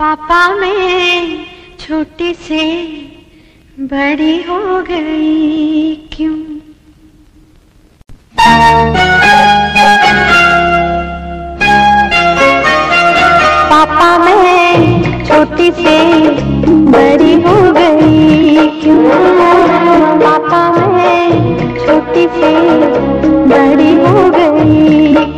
पापा मैं छोटी से बड़ी हो गई क्यों? पापा मैं छोटी से बड़ी हो गई क्यों? पापा मैं छोटी से बड़ी हो गई